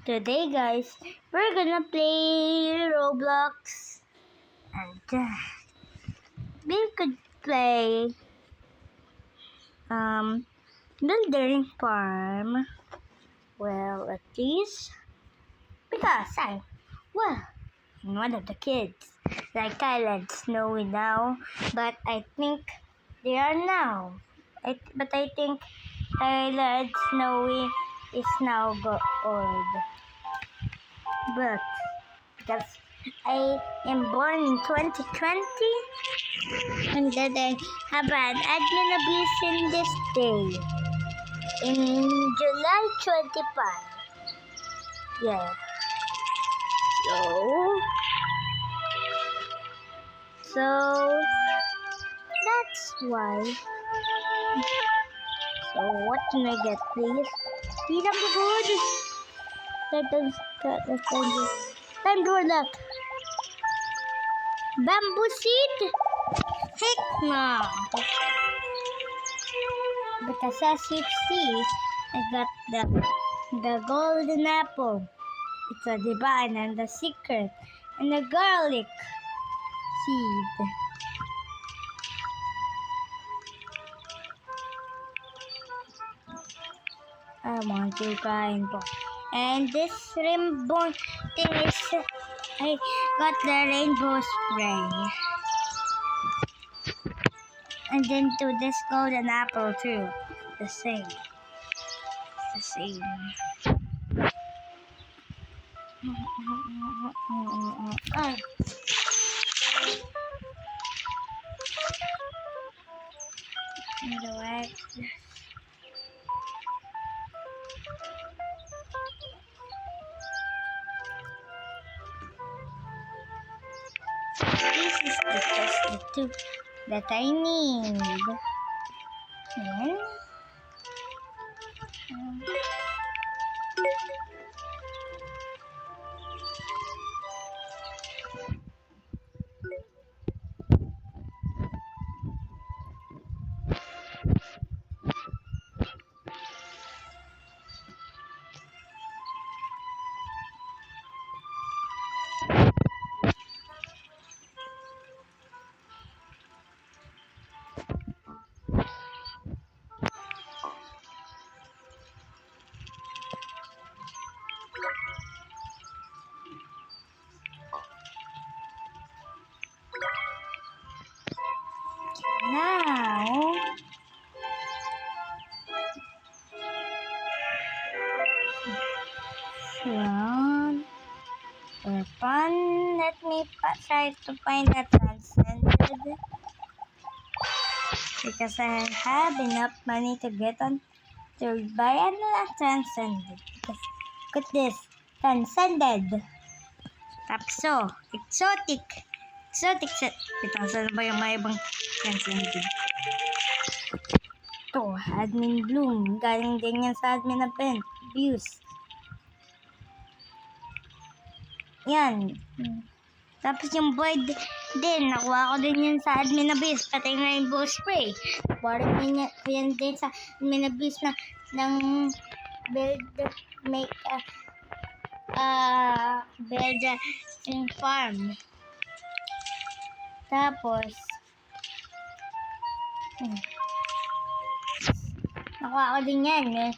Today, guys, we're gonna play Roblox, and we could play building farm. Well, at least because I'm one of the kids. Like Kyle and Snowy now, but I think they are now. But I think Tyler and Snowy is now old. But because I am born in 2020, and then I have an admin abuse in this day in July 25. Yeah. So that's why. So what can I get, please? Speed up the good. Time to luck. Bamboo seed? Heck no. Because as you see, I got the golden apple. It's a divine and the secret and the garlic seed. I want to grind. And this rainbow thing is, I got the rainbow spray. And then to this golden apple too. The same. The same. The way. This is just the two that I need. And now, for fun, let me try to find a transcended because I have enough money to get on to buy a transcended. Look at this, transcended. Tapso, exotic. Saan ba yung may ibang transcended? Ito, admin bloom. Galing din yan sa admin event. Views. Yan. Tapos yung void din. Nakuha ko din yan sa admin abyss. Pati yung rainbow spray. Nakuha rin yan din sa admin abyss ng build, make build in farm. Tapos, nakuha ko din yan.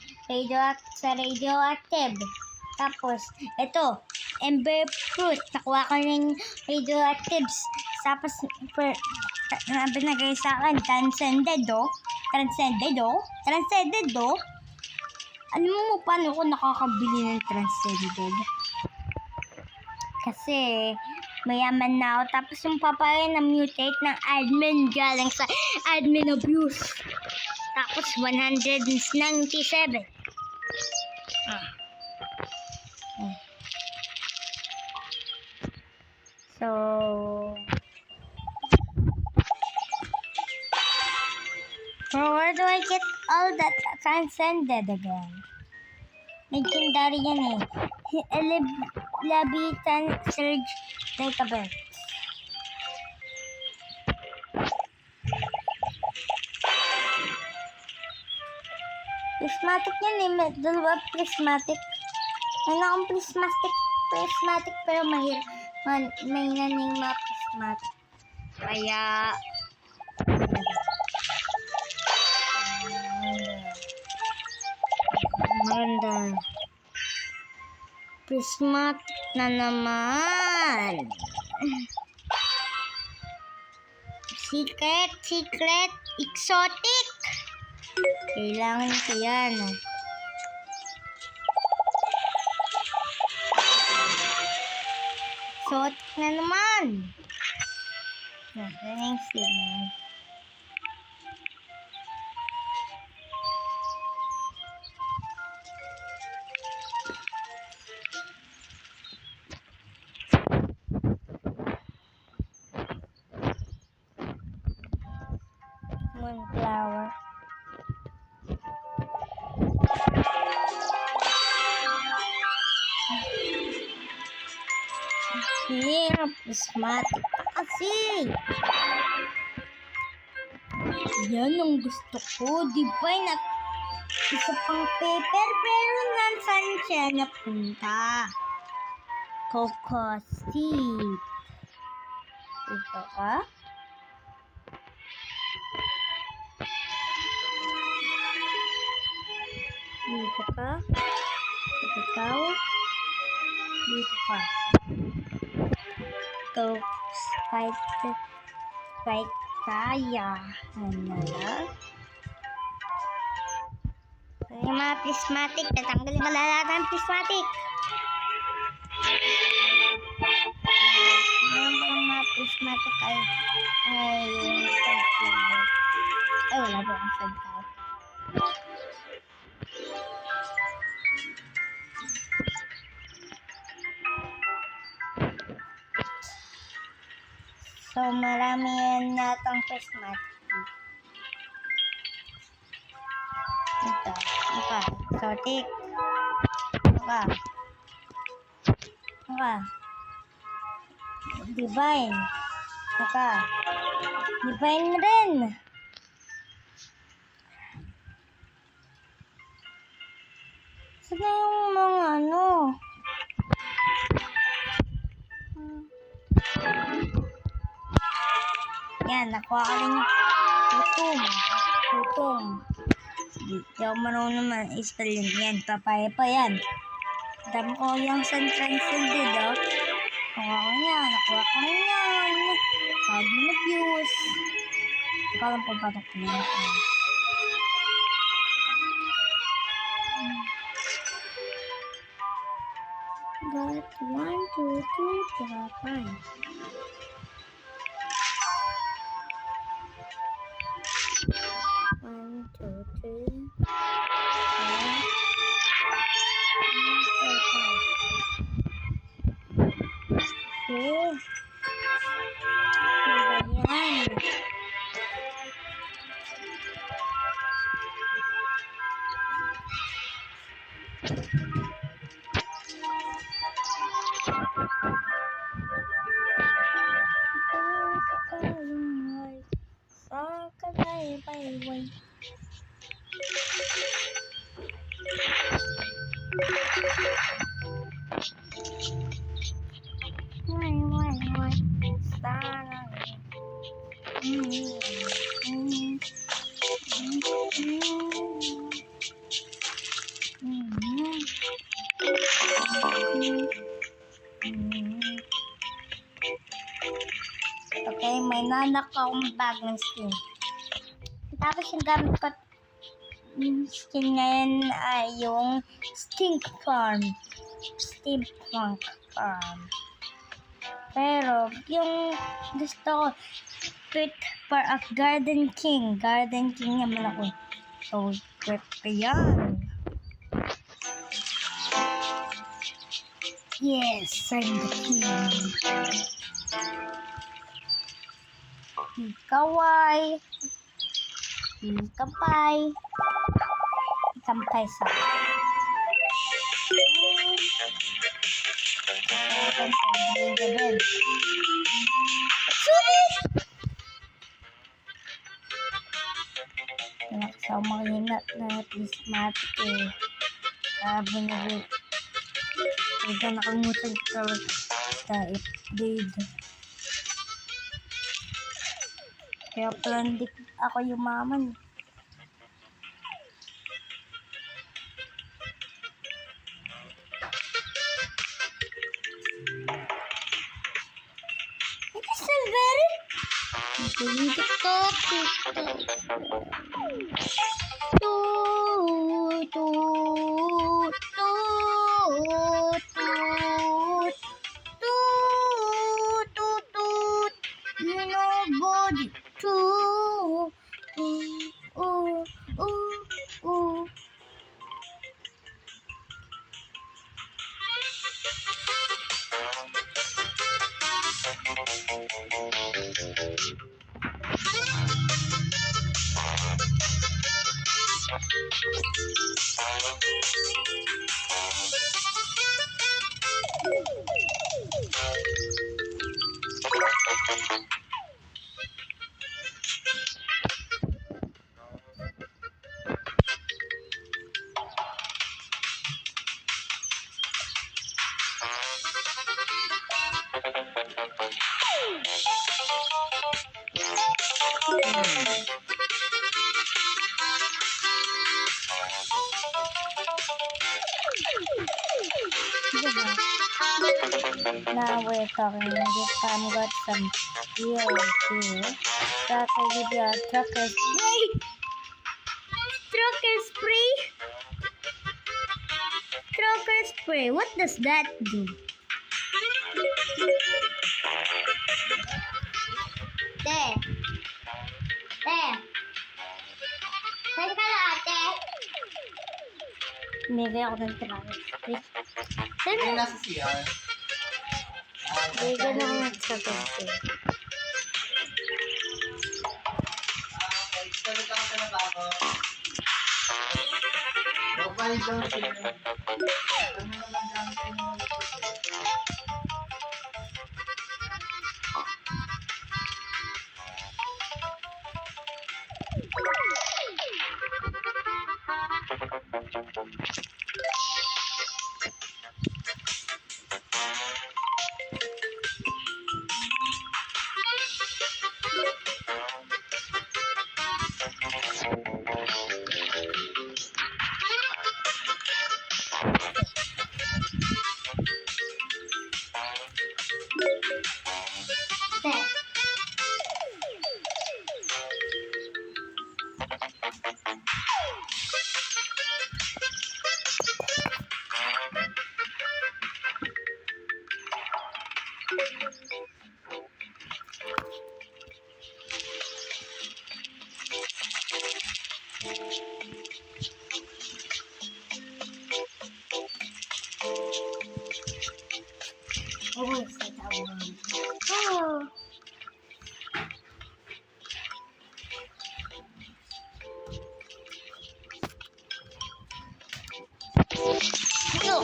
Sa radioactive. Tapos, ito, ember fruit. Nakuha ko rin radioactives. Tapos, binagay sa akin, transcended, oh. Alam mo paano ko nakakabili ng transcended? Kasi, mayaman na ako. Tapos yung papaya na mutate ng admin galing sa admin abuse. Tapos 197. So, where do I get all that transcended again? Legendary yan eh. Labitan Surge Database. Prismatic yan eh. Dalawa prismatic. Meron akong prismatic pero may naning mga prismatic. Kaya, maganda. Prismatic na naman. Secret, exotic. Kailangan ko yan. Exotic na naman. Nasaan yung signal? Moonflower. Hirap, prismatic kasi. Yan ang gusto ko. Divine at isa pang paper pero nasan siya napunta? Cocoa seed. Ito ka? Dito ka? Ikaw? Dito ka? Ikaw, fight kaya. Ano na? Yung mga prismatic, tatanggalin ka lahat ng prismatic. Ngayon pa ng mga prismatic ay yung sunflower. Ay, wala ba ang sunflower? So, marami yan natang prismatic. Ito. Exotic. Divine. Divine rin. Saan yung mga ano? Yan, nakuha ka rin yung Putom. Di ako marunong naman i-spell yun. Yan, papaya pa yan. Dami ko yung sun-transcended, oh. Nakuha ko rin yan. Side mo na views. Ikaw lang papatok ko yan. Got 1, 2, 3, 4, 5. One, two, three, four, yan. Bye. Why? Sana. Okay, may nanak akong bagong skin. Tapos yung gamit ko skin ngayon ay yung Steampunk Farm. Pero yung gusto ko fit for a Garden King naman ako. So, fit ko yan. Yes, I'm the king. Kawai. Kampay sa. Nakasama mahina na prismatic eh. Sabi na rin. Huwag nakalimutan ko sa update. Kaya pala hindi ako yumaman. It is still very... Nobody to Now we're talking this time got some real too. Tracker with your tracker spray. Tracker spray. Tracker spray. What does that do? There. There. Saan ka na, ate? Bigay ako ng tracker spray. Ay, nasa CR. Bigay na ako ng tracker spray. Okay, salit ako sa nabago. Mobile daw siya. Ano naman gamit ay mga Oh, sa tawag. Oh. Ito.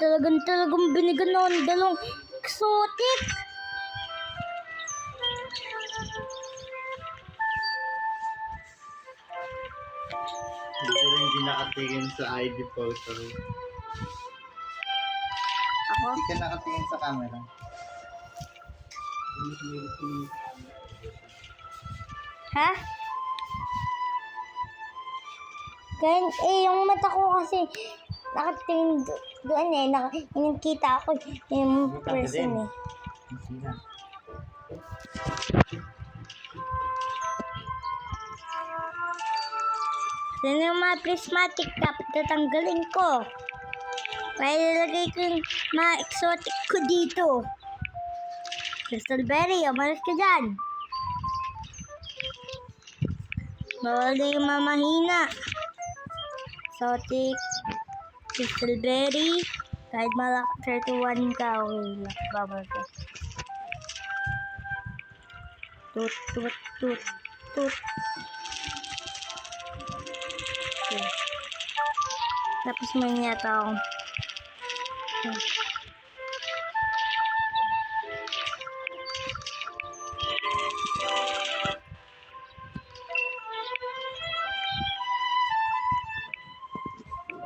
Talagang binigyan ako ng dalawang exotic. hindi nakatingin sa ID photo. Ako? Hindi ka nakatingin sa camera. Ha? Kaya, yung mata ko kasi nakatingin doon eh. Nakikita ako yung person eh. Yan yung mga prismatic dapat tatanggalin ko. Kaya nilagay ko yung mga exotic ko dito. Crystal Berry, umalis ka dyan. Bawal na yung mamahina. Exotic, Crystal Berry, kahit malak 31 ka, okay lang. Bawal ka. Tut, tut, tut, tut. Okay. Tapos may yata ako.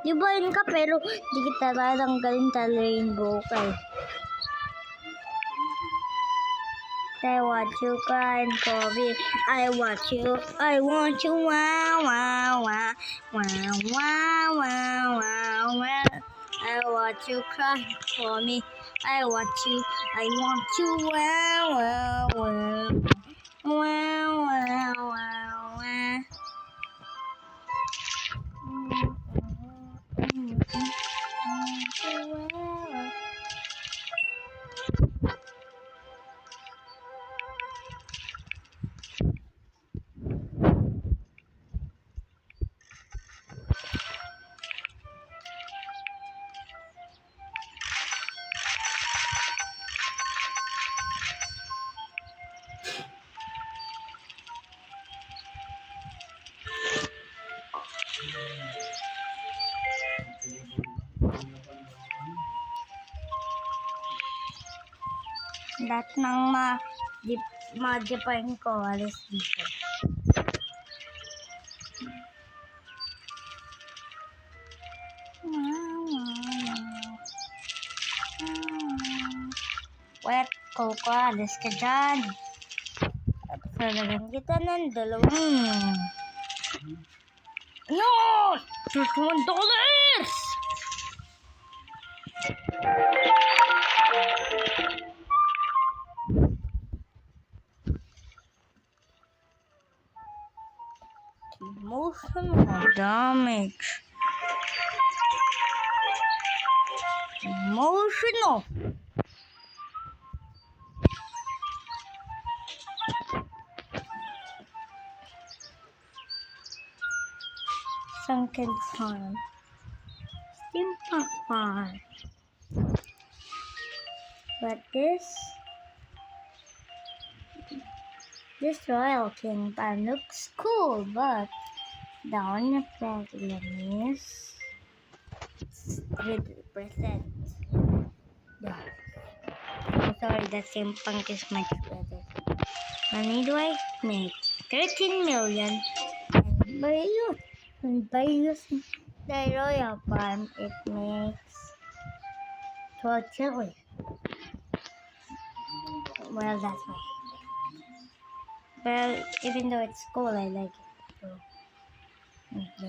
Di ba yun ka pero di kita tatanggalin sa rainbow ka eh. I want you crying for me. I want you, wow, wow, wow, wow, wow, wow, wow, wow. I want you crying for me. I want you, wow, wow, wow, wow, wow, wow, wow. Lahat ng ma-define ko, alis dito. Wet, Coco, alis ka dyan. Tapos nalagyan kita ng dalawang. No! $31! Emotional damage. Emotional. Sunken Farm. Steampunk Farm. But this Royal King Farm looks cool, but the only problem is 3%. Yeah. I'm sorry, the Steampunk is much better. Money do I make? 13 million. And by using the Royal Farm, it makes 12 chili. Well, that's why. Well, even though it's cool, I like it. So,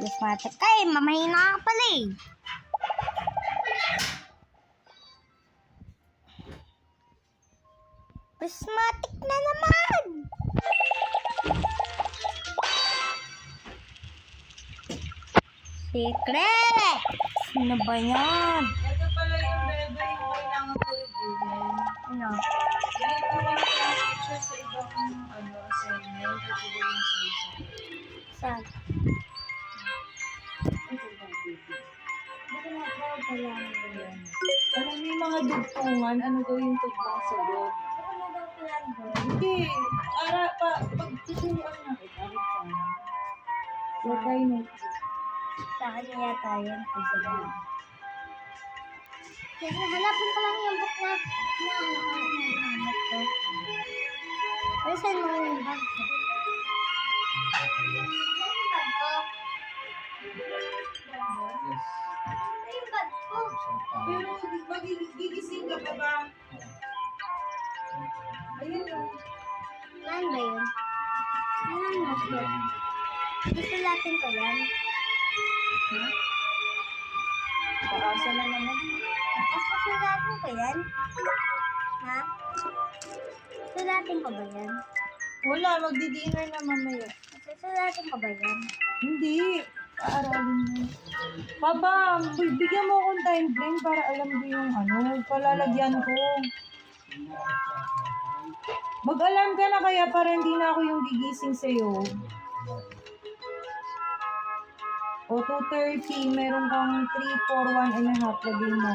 prismatic ka eh, mamahina ka pala eh. Prismatic na naman! Secret! Sino ba yan? Ito pala yung bebe yung kailangan ko i-bilhin. Ano? Dahil kung siya sa ibang assignment, ito ba yung sa isa? Saan? Ito ba, baby? Parang may mga dugtungan, ano daw yung tugmang sagot? Hindi, pagtuturuan na kita, sana. Huwag kayo notebook. Sa kanya yata yun. Hanapin ko lang yung book na hinahanap ko. Pero saan mo yung bag ko? Yung bag ko. Pero magigising ka pa ba? Ayun o. Saan ba yun? Saan mo ko? Gusto natin ko yan. Ha? Paasa na naman. Susulatin ko yan? Ha? Susulatin ko ba yan? Wala, magdi-dinner na mamaya. Susulatin ko ba yan? Hindi. Paaralin mo. Papa, bigyan mo akong time frame para alam ko yung palalagyan ko. Mag-alarm ka na kaya para hindi na ako yung gigising sa'yo. O 2:30, meron kang 3, 4, 1 and a half. Lagay mo.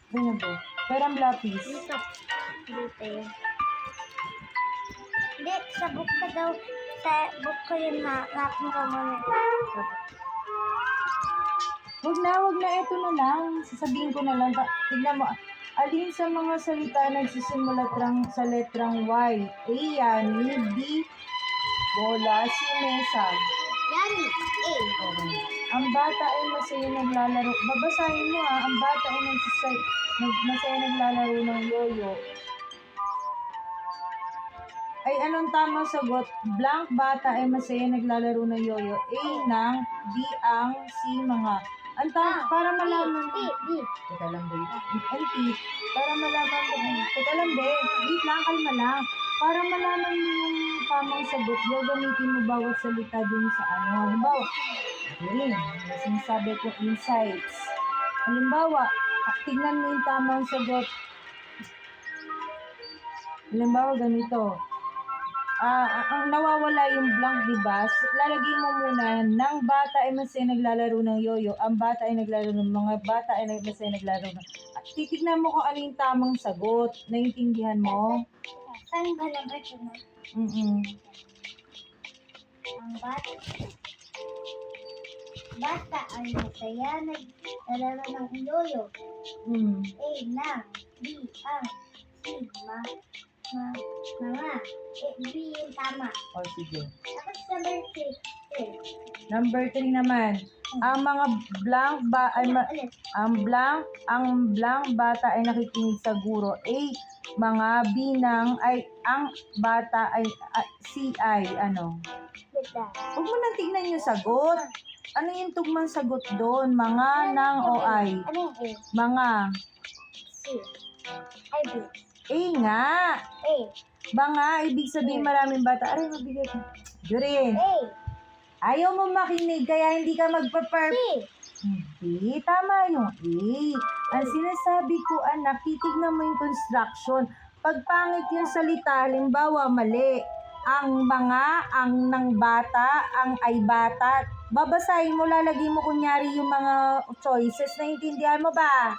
Ano na ba? Perang lapis. Dito. Dito yun. Hindi, sa book ka daw. Sa book ko yun na. Napin ko muna. Sa book. Wag na. Ito na lang. Sasabihin ko na lang. Tignan mo. Alin sa mga salita nagsisimula sa letrang Y? A, Yani. B, bola. C, mesa. Yani. A. Okay. Ang bata ay masaya naglalaro. Babasahin mo Ang bata ay masaya naglalaro ng yoyo. Ay anong tamang sagot? Blank bata ay masaya naglalaro ng yoyo. A ng, B ang, C mga. Ang para malaman B. mo. B. Teka lang, babe. Ang T. Para malaman mo. Teka lang, babe. Wait lang, kalma lang. Para malaman mo yung tamang sagot, gagamitin mo bawat salita dun sa Halimbawa, may sinasabi ko insights. Halimbawa, tignan mo yung tamang sagot. Halimbawa, ganito. Ang nawawala yung blank, diba? Lalagay mo muna, ng bata ay masaya naglalaro ng yoyo, ang bata ay naglalaro ng mga bata ay masaya naglalaro ng... Titignan mo kung ano yung tamang sagot. Naintindihan mo? Saan ba naman yun? Ang bata. Bata ay masaya naglalaro ng yoyo. A na. B ang. C mga. B yung tama. O, sige. Tapos number 3. Number 3 naman. Ang mga blank Ulit. ang blank bata ay nakikinig sa guro. A, mga B ang bata ay C ay Wait lang. Huwag mo nang tingnan yung sagot. Ano yung tugmang sagot doon? Mga, ng, o ay? Ano yung A? Mga. C. Ay, B. A nga. A. Mga, ibig sabihin maraming bata. Aray, mabigat. Jurin. A. Ayaw mo makinig kaya hindi ka C. Hindi, tama yung A. Ang sinasabi ko, anak, titignan mo yung construction. Pag pangit yung salita, halimbawa, mali. Ang mga, ang ng bata, ang ay bata. Babasahin mo, lalagay mo kunyari yung mga choices. Naintindihan mo ba?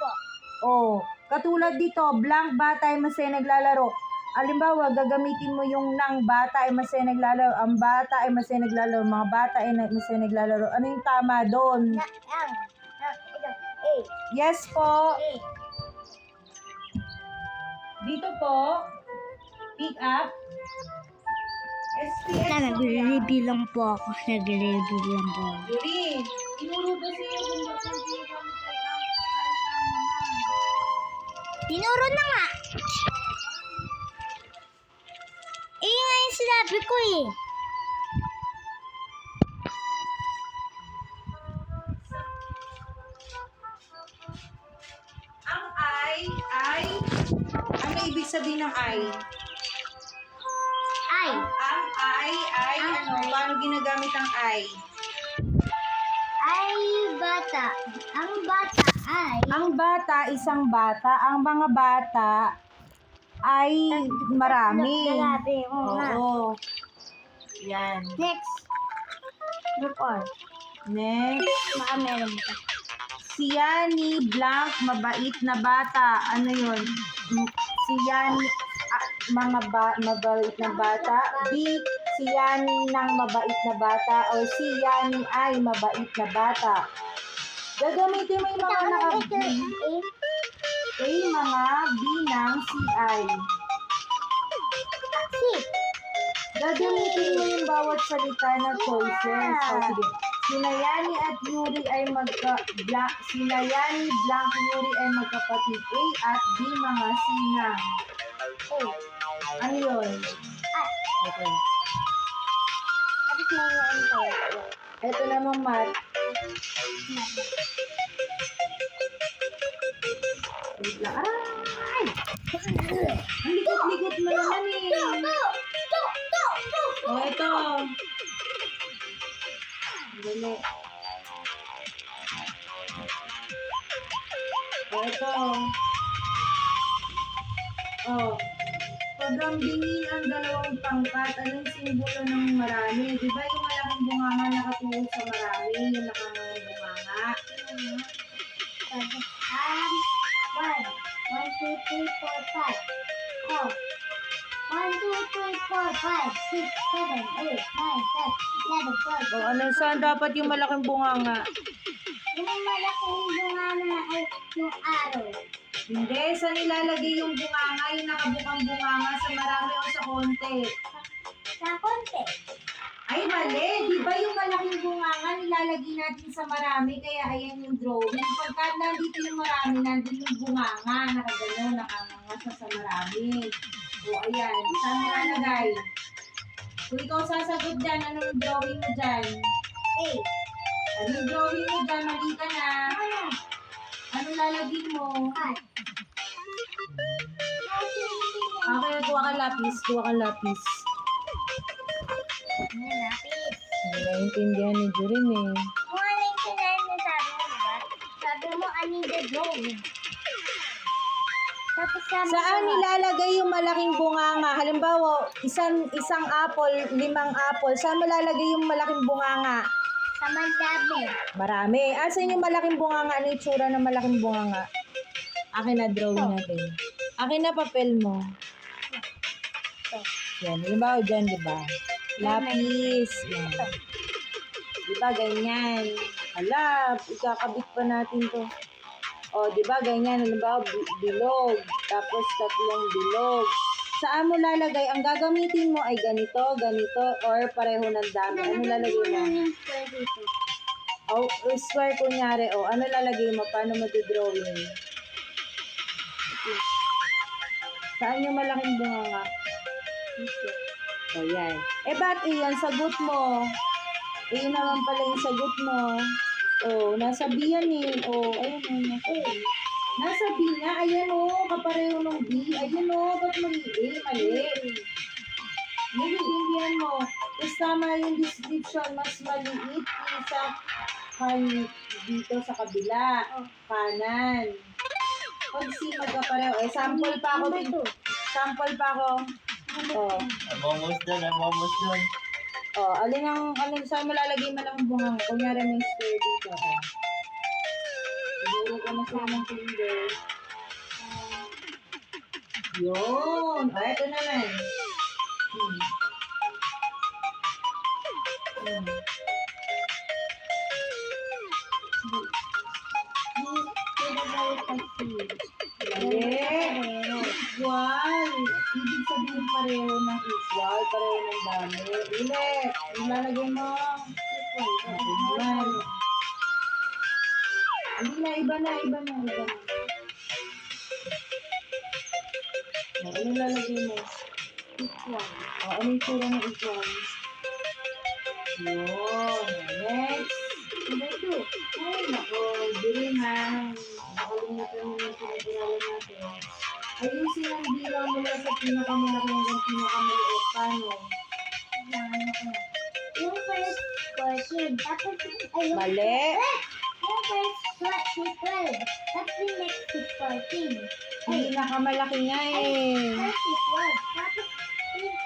Oh, katulad dito, blank bata ay masaya naglalaro. Halimbawa, gagamitin mo yung ng bata ay masaya naglalaro. Ang bata ay masaya naglalaro. Mga bata ay masaya naglalaro. Ano yung tama doon? Ikaw. A. Yes po. A. Dito po. Pick up. SPS. Nag-review lang po ako. Nag-review lang po ako. Yuri, tinuro ba sa'yo kung bakit hindi ka Tinuro na nga. Nga yung sinabi ko eh. Ang ay, ano ibig sabihin ng ay? Ay. Ang ay, paano ginagamit ang ay? Ay, bata. Ang bata ay. Ang bata, isang bata. Ang mga bata ay marami. Grabe mo nga. Oo. Yan. Next. Group R. Next. Baka meron ka. Si Yani blank, mabait na bata. Ano yun? Si Yani, mabait na bata. B, si Yani ng mabait na bata o si Yani ay mabait na bata. Gagamitin mo yung mga naka-B. A, mga B ng si ay. Gagamitin mo yung bawat salita na choices. O sige. Sina Yani at Yuri ay Sina Yani, blank, Yuri ay magkapatid. A at B mga sinang. Ano yun? Okay. Ito namang mat. Wait lang. Ay! Ang likot-likot mo naman eh. O, ito. Dali. O, ito. O. Paglambingin ang dalawang pangkat, anong simbolo ng marami? Di ba yung malaking bunganga nakatuon sa marami? Yung nakangang bunganga. 1, 2, 3, 4, 5. Oh. 1, 2, 3, 4, 5, 6, 7, 8, 9, 10, 11, 12. O, ano saan dapat yung malaking bunganga? Yung malaking bunga na ay yung araw. Hindi, saan nilalagay yung bunganga? Yung nakabukang bunganga sa marami o sa konti? Sa konti. Ay, mali. Di ba yung malaking bunganga nilalagay natin sa marami? Kaya ayan yung drawing. Pagka nandito yung marami, nandito yung bunganga. Nakagano, nakanganga siya sa marami. O, ayan. Saan mo lalagay? Kung ikaw sasagot dyan, anong drawing mo dyan? Anong drawing mo dyan? Mali ka na. Anong lalagay mo? Okay, kuha ka lapis. Kuha ka lapis. Naiintindihan ni Jurin eh. Kung ano yung kinain mo sabi mo, diba? Sabi mo, I need the drawing. Tapos sabi Saan ko, nilalagay yung malaking bunganga? Halimbawa, isang apple, 5 apple. Saan mo lalagay yung malaking bunganga? sa mandami. Marami. Asan yung malaking bunganga? Ano yung tsura ng malaking bunganga? Akin na drawing natin. Akin na papel mo. Yan. Halimbawa dyan, di ba? Lapis. Yan. Di ba, ganyan. Hala, ikakabit pa natin to. O, di ba, ganyan. Halimbawa, bilog. Tapos, 3 bilog. Saan mo lalagay? Ang gagamitin mo ay ganito, ganito, or pareho ng dami. Ano lalagay mo? Yung square dito. O, square kunyari. O, ano lalagay mo? Paano mo drawing? Saan yung malaking bunganga? O, yan. Eh, ba't iyan? Sagot mo. Eh, yun naman pala yung sagot mo. O, nasa B yan eh. O, ayun o, nasa B. Nasa B nga. Ayan o, kapareho ng B. Ayan o, ba't mali? Eh, mali. Naiintindihan mo. Tapos tama yung description. Mas maliit isa dito sa kabila. Kanan. Pag C magkapareho. Eh, sample pa ako. Sample pa ako. O. I'm almost done. Oh, saan mo lalagay mo lang bungang? Kunyari may square dito. Oh. Siguro ko na sila ng finger. Yun. Ah, ito naman. Mali. Equal. Ibig sabihin pareho ng equal. Pareho ng dami. Ulit. Ilalagay mo. Equal. Hindi na. Iba na. Ano lalagay mo? Equal. Ano yung tsura ng equal? Yun. Next. Ay, nako. Diri na. Nakalimutan mo yung pinag-aralan natin. Ayusin ang bilang mula sa pinakamalaki hanggang pinakamaliit. Paano? Yung first 14. Tapos, ayun. Mali. Yung first 12. Tapos yung next is 14. Pinakamalaki nga eh. First is 12. Tapos yung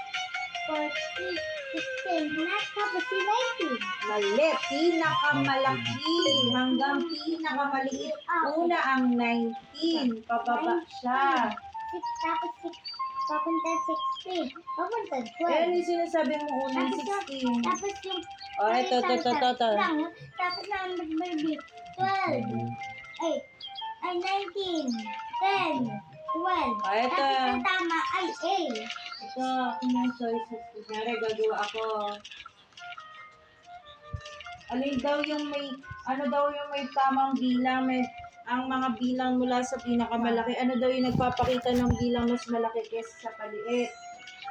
14, 16. Tapos yung 19. Mali. Pinakamalaki hanggang pinakamaliit. Una ang 19. Pababa siya. Tapos papunta 16, papunta Ayan 12. yung sinasabi mo unang Tapos yung, 16. tapos yung, Oh, ito. Lang, tapos na ang baby, 12, ay, 19, 10, 12. Ah, ito. Tapos ang tama ay A. Ito, yung choices. Kunyari, gagawa ako. Alin daw yung may, ano daw yung may tamang bilang, may, ang mga bilang mula sa pinakamalaki, ano daw yung nagpapakita ng bilang mas malaki kaysa sa paliit.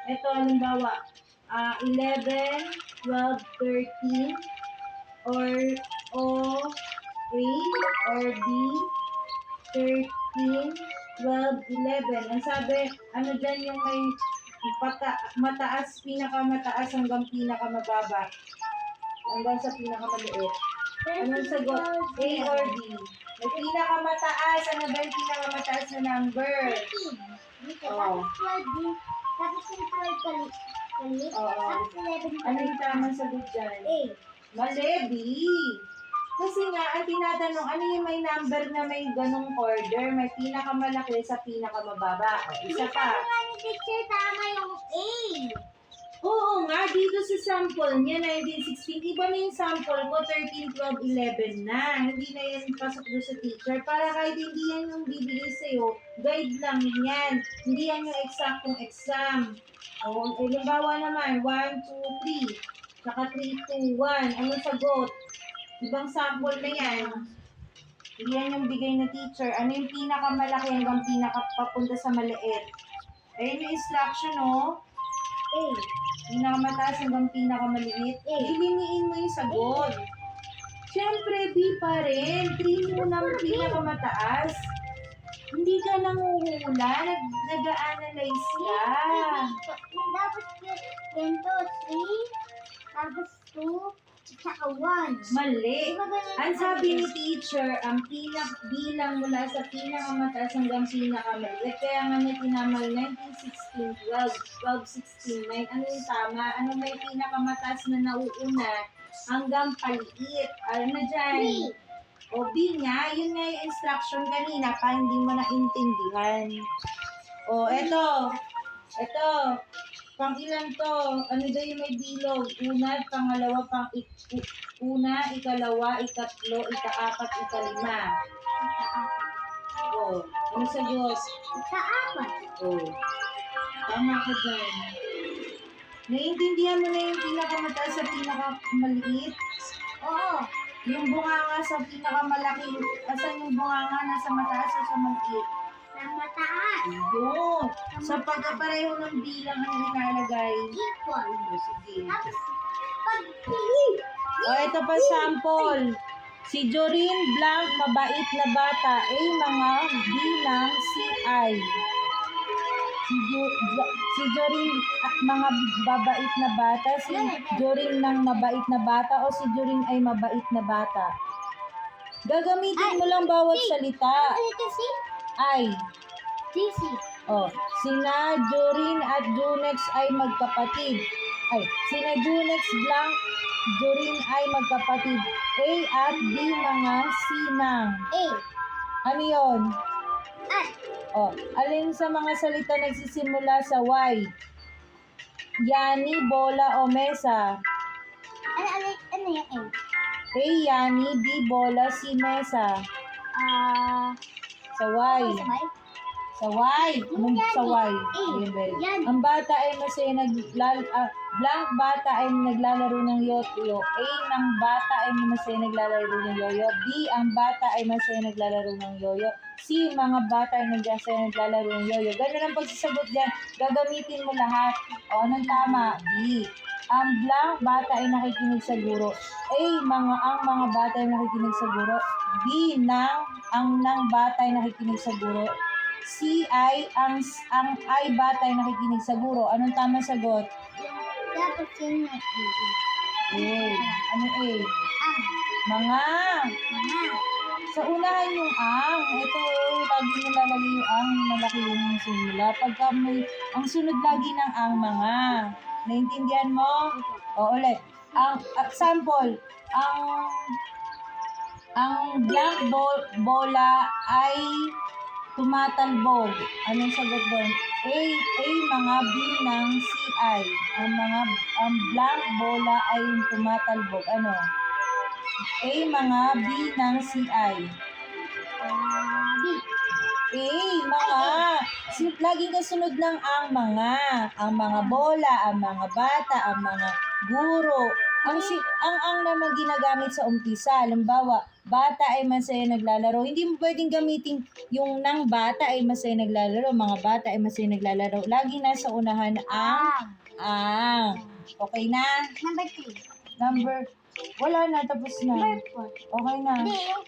Ito, halimbawa, 11, 12, 13, or O, A, or B, 13, 12, 11. Ang sabi, ano dyan yung may mataas, pinakamataas hanggang pinakamababa. Hanggang sa pinakamaliit. Anong sagot? A or B? May pinakamataas. Ano ba yung pinakamataas na number? 13. Dito, Oo. tapos 12 din. Tapos yung 12 kalit. Oo. Tapos 11 Ano yung tamang sagot dyan? A. Mali, B. Kasi nga, ang tinatanong, ano yung may number na may ganong order? May pinakamalaki sa pinakamababa. O, isa Hindi pa. sabi nga ni teacher, tama yung A. Oo nga, dito sa sample niya, 1916, iba na yung sample ko, 13, 12, 11 na. Hindi na yan pasok doon sa teacher. Para kahit hindi yan yung bibigay sa'yo, guide lang yan. Hindi yan yung eksaktong exam. O, halimbawa naman, 1, 2, 3, saka 3, 2, 1. Anong sagot? Ibang sample na yan. Hindi yan yung bigay na teacher. Ano yung pinakamalaki hanggang pinakapapunta sa maliit? Ayun yung instruction, oh. A. Pinakamataas hanggang pinakamaliit. Iliniin mo yung sagot. Siyempre, B pa rin. 3 muna ang pinakamataas. Hindi ka nanguhula. Nag-a-analyze ka. Dapat yun to, 3, tapos 2, tsaka 1. Mali. Ang sabi ni teacher, ang bilang mula sa pinakamataas hanggang pinakamaliit. Kaya nga may tinamal 19, 16, 12, 16, 9. Ano yung tama? Ano may pinakamataas na nauuna hanggang paliit? Ano na dyan? O B nga, yun nga yung instruction kanina pa hindi mo naintindihan. O eto. Eto. Pang ilan to? Ano daw yung may bilog? Una, pangalawa, una, ikalawa, ikatlo, ikaapat, ikalima. O, ano sagot? Ikaapat. O, tama ka dyan. Naiintindihan mo na yung pinakamataas sa pinakamaliit? Oo. Yung bunganga sa pinakamalaki, asan yung bunganga nasa mataas o sa maliit? Sa mataas. Yun. Sa pagkapareho ng bilang ang ilalagay. Equal. O, sige. Tapos, pag pili. O, ito pa sample. Si Jorin Blanc, mabait na bata. A, mga bilang si I. Si Jorin, mga babait na bata. Si Jorin ng mabait na bata o si Jorin ay mabait na bata. Gagamitin mo lang bawat salita. Ano ito si? I. DC. Oh, sina Jorin at Junex ay magkapatid. Sina Junex Blanc, Jorin ay magkapatid. A at B mga sinang. A. Ano yon? At. Oh, alin sa mga salita nagsisimula sa Y? Yani, bola o mesa? Ano yung A? A, yani, B, bola, C, mesa. Sa Y. Sabay? Sa Y. Anong sa Y? Ayun, very. Ang bata ay masaya Blanc bata ay naglalaro ng yoyo. A, ng bata ay masaya naglalaro ng yoyo. B, ang bata ay masaya naglalaro ng yoyo. C, mga bata ay masaya naglalaro ng yoyo. Ganun ang pagsasagot dyan. Gagamitin mo lahat. O, anong tama? B. Ang Blanc bata ay nakikinig sa guro. A, ang mga bata ay nakikinig sa guro. B, ang bata ay nakikinig sa guro. C, ang bata ay nakikinig sa guro. Anong tama sagot? Dapat yun yung A. A. Ano A? Ang. Mga. Mga. Sa unahan yung ang. Ito, lagi mo lalagay yung ang, malaki yung simula. Pagka ang sunod lagi ng ang mga. Naintindihan mo? O, ulit. Ang sample, ang black bola ay tumatalbog. Anong sagot doon? A mga binang si I. Ang blank bola ay tumatalbog. Ano? A mga binang si I. B. Mga. Laging kasunod ng ang mga. Ang mga bola, ang mga bata, ang mga guro. Ang naman ginagamit sa umpisa. Halimbawa, bata ay masaya naglalaro. Hindi mo pwedeng gamitin yung nang bata ay masaya naglalaro. Mga bata ay masaya naglalaro. Laging nasa unahan ang. Okay na? Number 3. Wala na, tapos na. Number 4. Okay na. Hindi, yung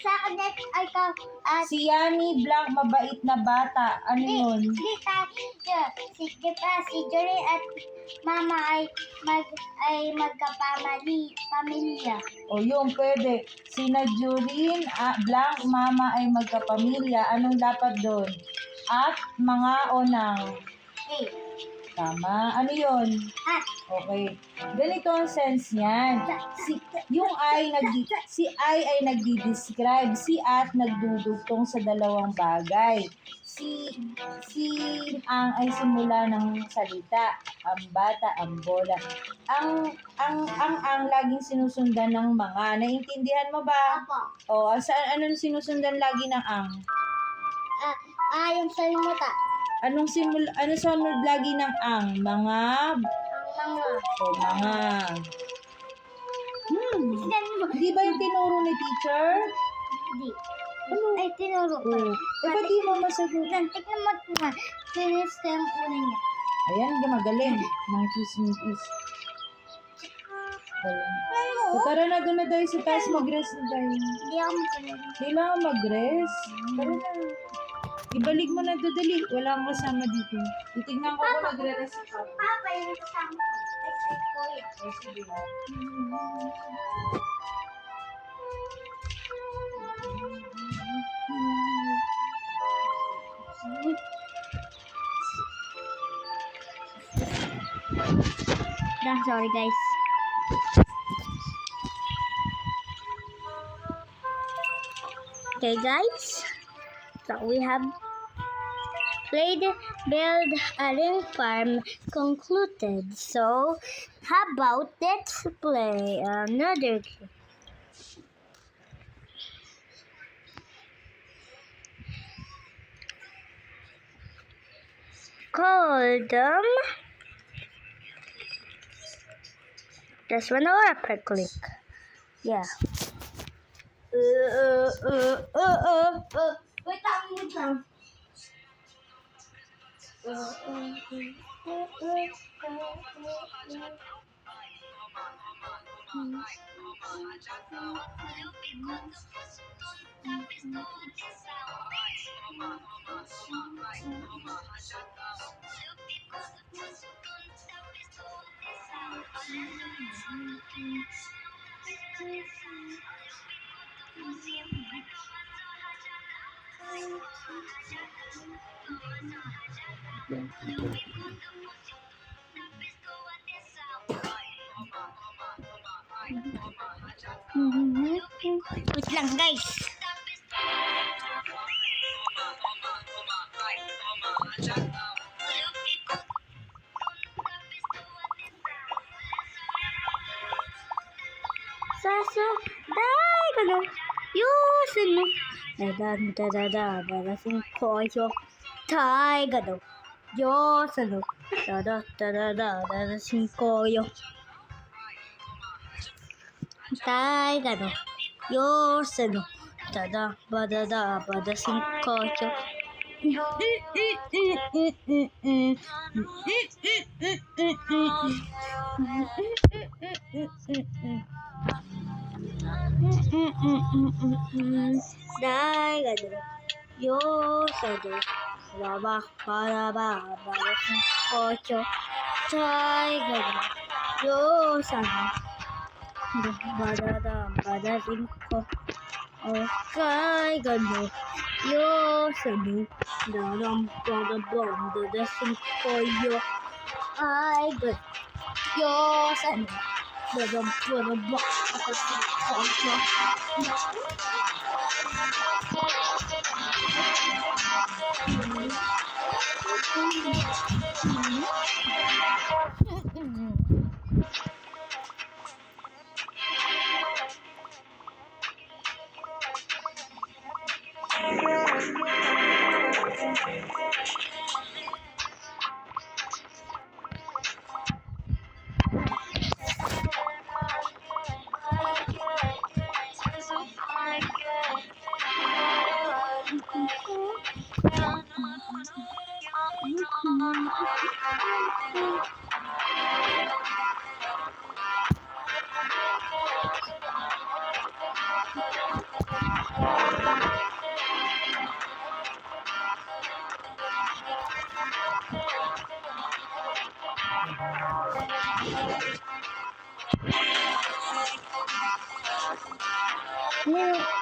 sa akin next ay Si Yani Blanc, mabait na bata. Ano yun? Hindi tayo. Si Jory at Mama ay magkapamilya. O yun, pwede. Sina Jurin, Blanc, mama ay magkapamilya. Anong dapat doon? At mga onang. Tama. Ano yun? At Okay. Ganito ang sense niyan. Si I ay nagdi-describe. Si at nagdudugtong sa dalawang bagay. Si ang ay simula ng salita. Ang bata, ang bola. Ang laging sinusundan ng mga. Naiintindihan mo ba? Apo. O, anong sinusundan lagi ng ang? Yung salimuta. Ano sunod lagi ng ang? Mga. Ang mga. O, mga. Di ba yung tinuro ni teacher? Hindi. Ano? Ay, tinuro ko. Ba't di mo masagot? Tignan mo nga. Finish ko yung una niya. Ayan, magaling. Mga chismis. So, tara na, doon na tayo sa taas. Mag-rest na tayo. Hindi ako magkaroon. Kailangan mag-rest. Tara na. Ibalik mo na ito, dali. Wala akong kasama dito. Titignan ko kung nagre-rest ka. Papa, yung kasama ko. Ay, kuya. Sige. Sorry guys. Okay guys, so we have played Build a Ring Farm concluded. So how about let's play another game. Call them this one or upper click. Yeah. Wait lang. Wait lang guys. Saso, dai gano. Yusin mo. Dadasin ko yo. Tai gano. Yosin mo. Dadasin ko yo. Tai gano. Yosin mo. Dadasin ko yo. Dai gado yo sado laba para sin ocho dai gado yo sado bada cinco okay gado yo sado dalam bada cinco yo ay gado yo sado dalam bada cinco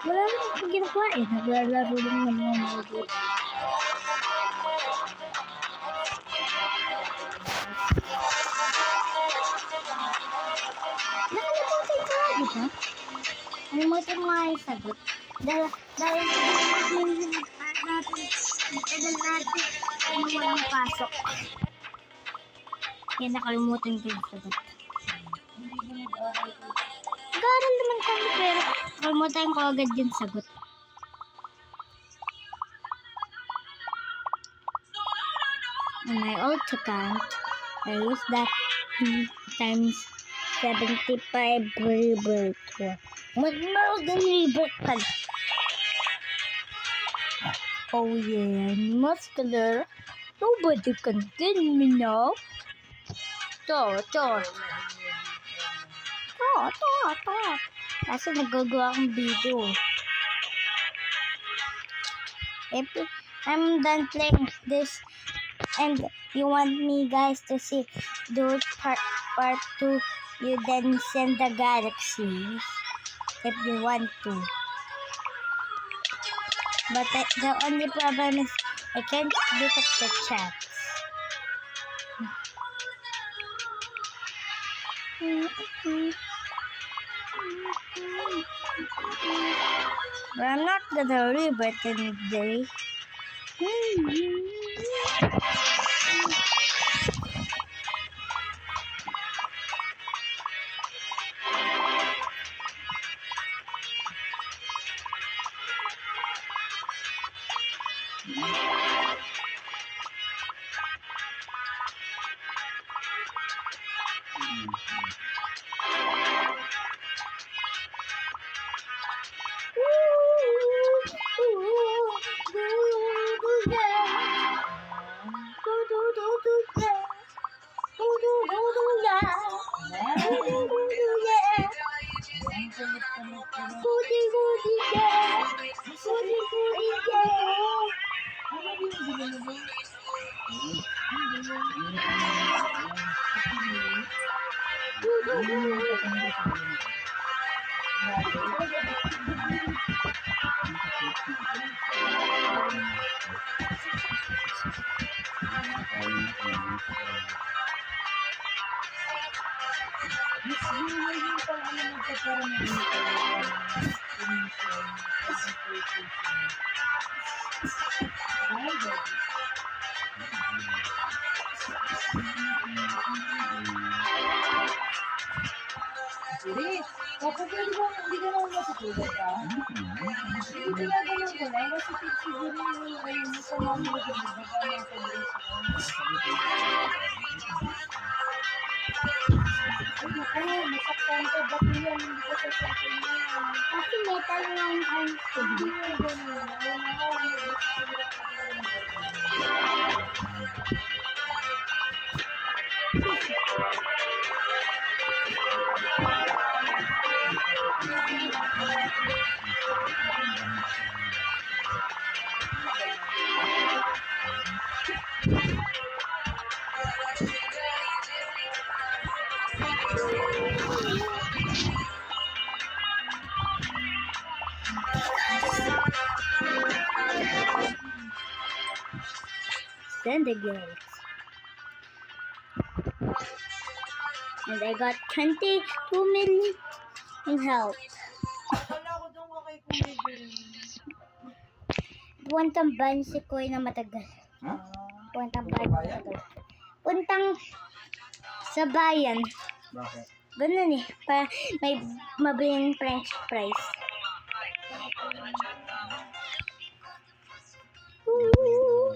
Wala naman akong ginagawa eh. Naglalaro lang ng mga mobile. Nakalimutan ko, di ba? Nakalimutan mo nga yung sagot. Dahil natin yung walang pasok. Kaya nakalimutan ko yung sagot. Nag-aaral naman kami pero nakalimutan ko agad yung sagot. On my auto count, I use that times 75 rebirth. Mag-meron din rebirth pala. Oh yeah, muscular. Nobody can kill me now. To. Kasi nagagawa akong video. If I'm done playing this and you want me guys to see do part 2, you then send the galaxy if you want to. But the only problem is I can't look at the chats. But I'm not gonna rebirth any day. Siri, kapag pwede mo, hindi ka naman matutulog ka. Hindi ginagawa ko lang, kasi siguro yung ayun mo sa mga magagawa ng pag-iis ko. Ay, naku, masaktan ka, ba't yan, hindi ka sasaktan niya. Kasi metal lang ang Hindi mo ganun, ayun na, then the girls. And I got 22 million in help. wala ko doon ko kay Kumigil. Puntang bansi ko na matagal. Puntang bansi matagal. Puntang sa bayan. Bakit? Ganun eh. Para may mabiling french fries. Ooh,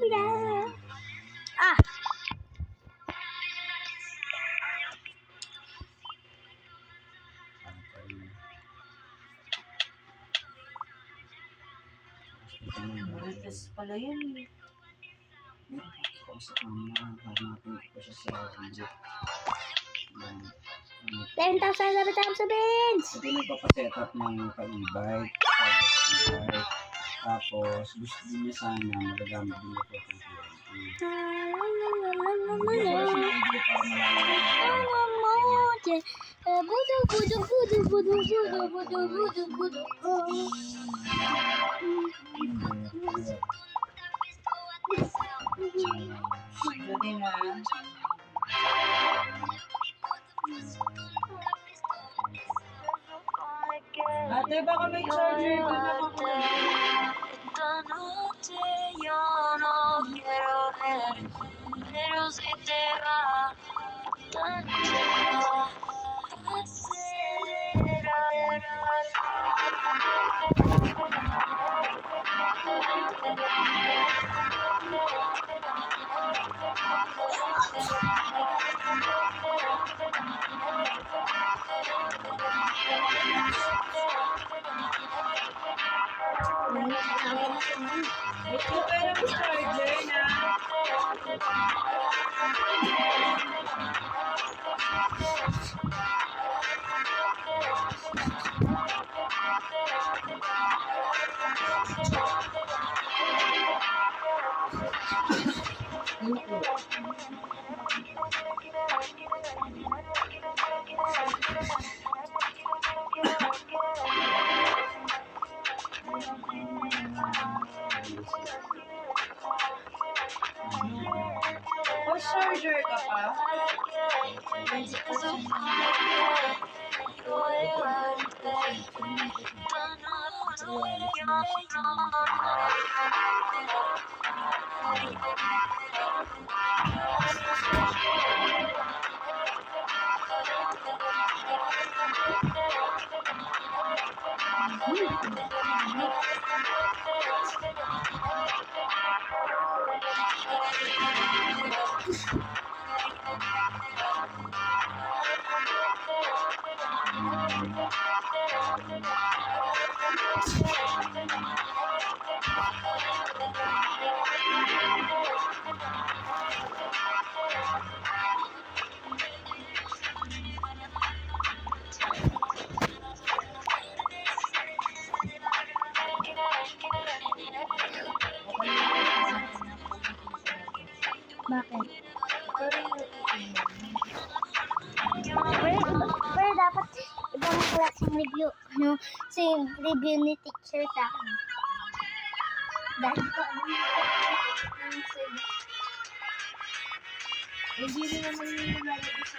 Marites pala yun eh. Kausap mo na, hanapin ko siya sa group. 10,000 sabihin! Hindi nagpapaset up ng pag-e-bike, e-bike. Tapos, gusto din niya sana magagamit din ito ng PNP. Bigyan ko siya ng idea para malaman. Dali na. Ate, baka may charger ka na Ito, pero may charger na. O, charger ka pa? Bakit? Pero dapat ibang klaseng review. Ano, same review ni teacher sa akin. Dahil ko Hindi rin naman yung nilalagay sa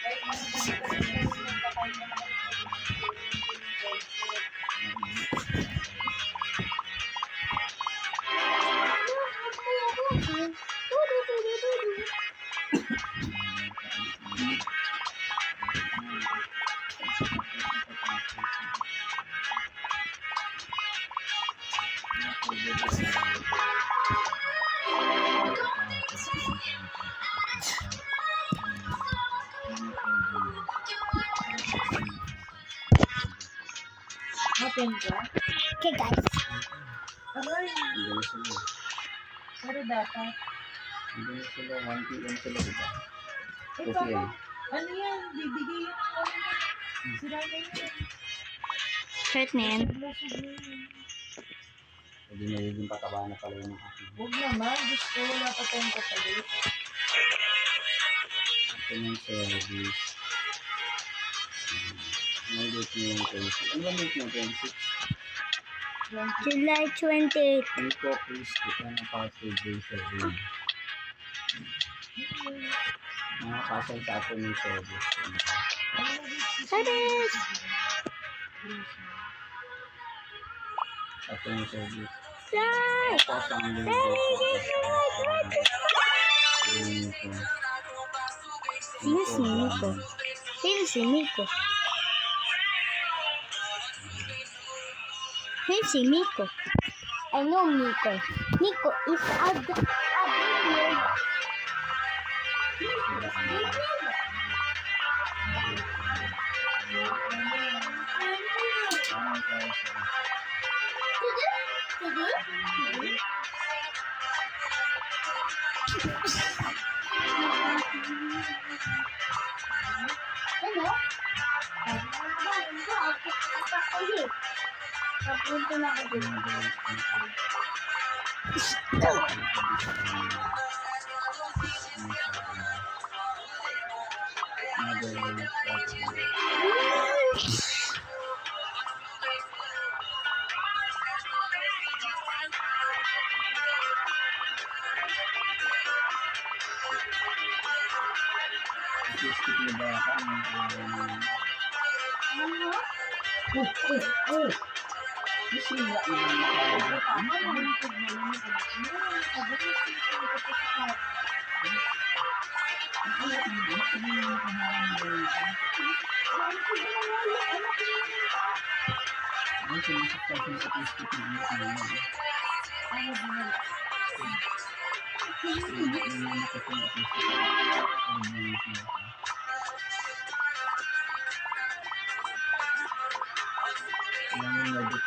kahit ano pa rin kahit naman Open ka? Okay guys. Aray, Hindi sila. pero dapat. Hindi sila. 1 PM sila, diba? Eh, 2 baka, PM. ano yan? Bibigay yung ano na. Sira na yun. Shirt na yan. Lusog na yun. Hindi nagiging pataba na pala yung aking. Huwag naman. Gusto wala pa tayong kapalit. Ito ng service. May date niya yung 26. Ano ba date niya? 26? July 28. Hindi ko please kita ng package day sa room. Nakakasal sa atin yung service. Service! Ato yung service. Fly! Tapos ang linggo. Sino si Miko? Sino si Miko? Sino si Miko? I know Miko. Miko is a baby. Ano? Napunto na ako dito.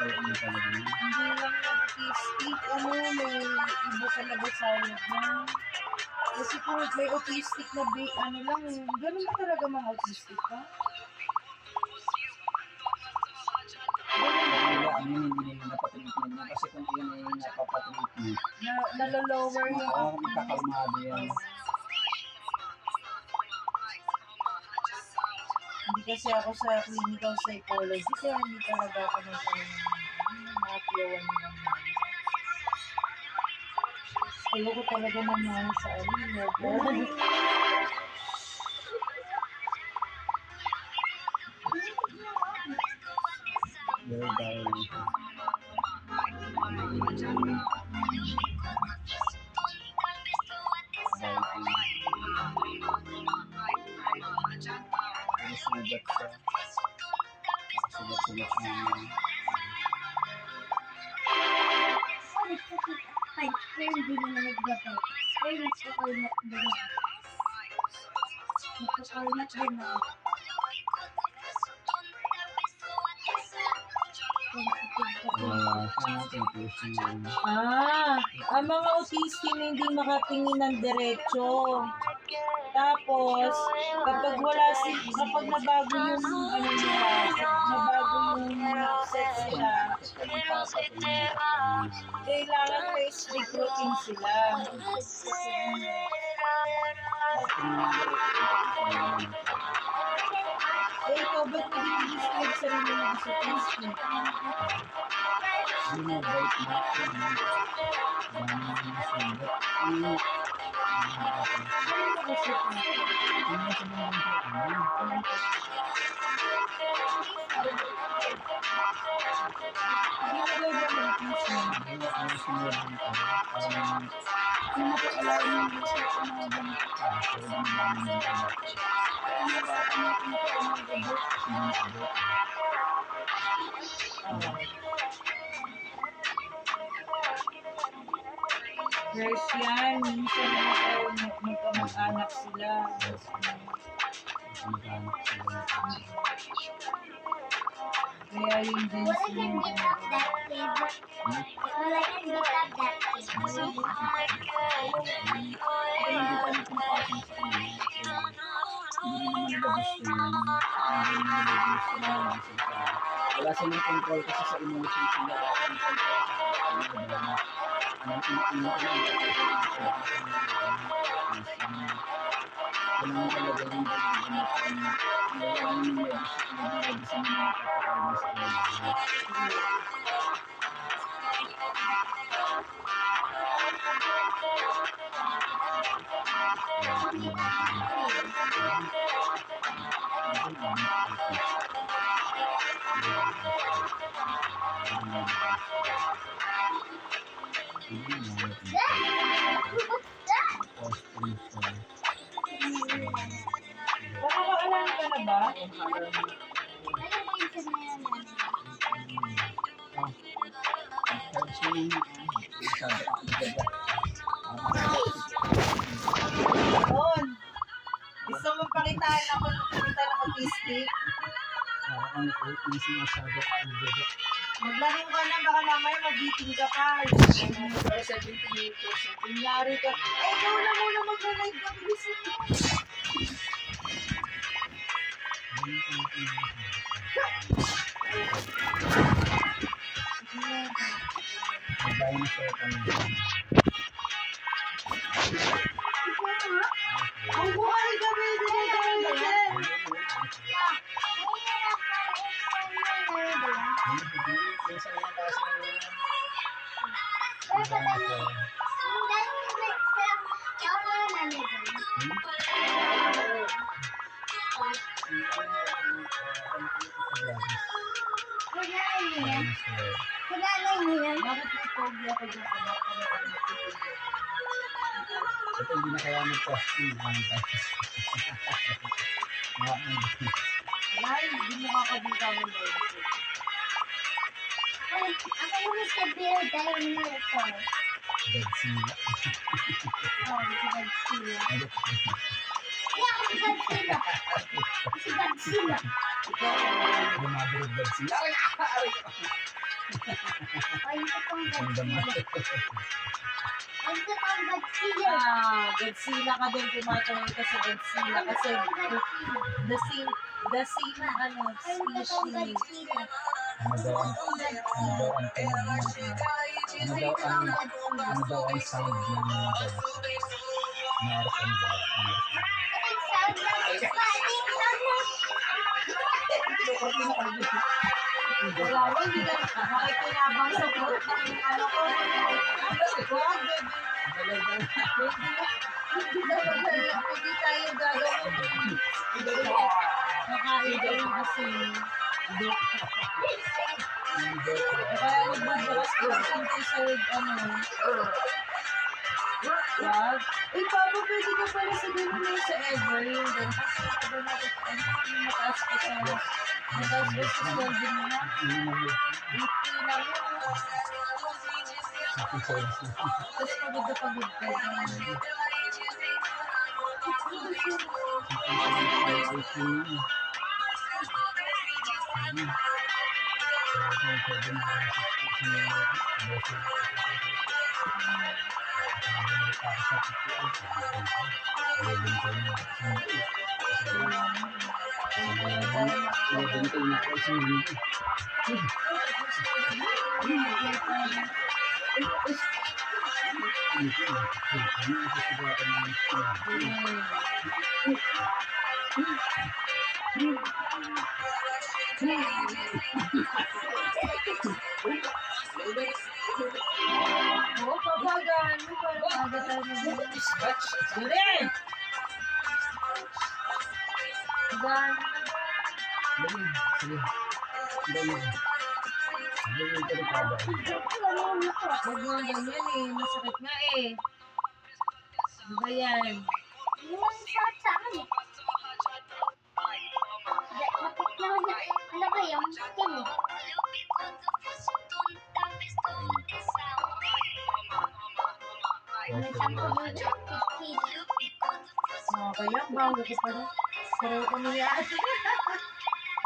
Hindi lang autistic, may iba talaga sa na. Kasi kung may autistic na ganun ba talaga mga autistic ka? Hindi nila napatreatment niya kasi kung yun ay napapatreatment, Nalolower yung magkakalmado yan. Hindi kasi ako sa clinical psychology, kaya hindi talaga ako nakakiyawan ng ayoko talaga naman sa Very violent. Sugat siya. Sugat-sugat niya. Ay, pero hindi naman nagbabay. Pero nagpakalmat din ako. Nagpakalmat din ako. Wala siya, confusion niya. Ang mga autistic na hindi makatingin ng diretso. Tapos, kapag nabago yung nabago yung sex nila, kailangan may strict routine sila. Ikaw, ba't nag-i-describe sarili mo sa autistic? Ano na, bite na siya. Dami na sugat. Ano Fresh yan, minsan magkamag-anak sila. Kaya yung Well, I density can yung beat up that flavor. Well, I can beat up that flavor. Wala silang control kasi sa emotions nila. Kailangan talaga rin Nakakaalala ka na ba? Ano ba yung sinayanan? Doon. Gusto mo pakitaan ako ng autistic? Ang sinasabi ko, Maglaro ka na, baka mamaya mabiting ka pa. Para 70 meters. Kunyari ka. Eh, ikaw na muna mag-live ka. Bilisin mo. Mag-dinosaur kami. Ang buhay kami. Bakit may phobia ka dyan? Ito hindi na kaya mag-posting. Ay, hindi mo kakabita mo ba yun? Godzilla. Dumadurog Godzilla. Ang dama. Godzilla ka din, tumatawag ka sa Godzilla kasi the same species. Ano daw ang sound ng Godzilla? Meron ang ba? Wala mo, hindi ka makikinabang sa buhok ng ano ko. Wag, baby. Hindi tayo gagawin. Nakain kayo kasi. Kaya magbubukas ko kung sa Wag. Eh, Papa, pwede ka pala sa ganun yung sa ever. Yung ganun. Kasi ito natin, mataas ka sa sweldo mo na. 80 lang yun. Tapos pagod na pagod ka. Oo, papagaan mo. Parang aga tayo mag-bukas. Sige! Papagaan mo. Huwag mo ganyan eh. Masakit nga eh. Ano ba yan? Ano ba yung skin eh? Kaya bago ko pa rin. Pero kung yan.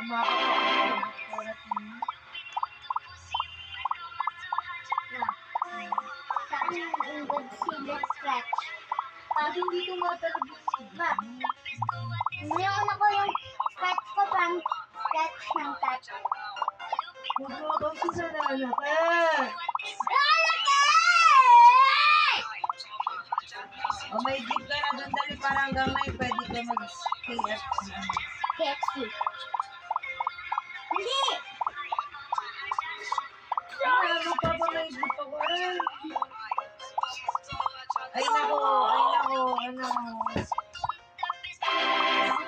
Umakapag. Saan yung Godzilla scratch? Pag hindi tumatalabos. Ma, yung ano ko yung scratch ko pang scratch ng cat. Huwag mo kasi sa nanak eh. O may jeep ka na doon dali para hanggang ngayon pwede ka mag-KFC. KFC. Hindi! Ano pa ba may jeep ako? Ay nako, ano.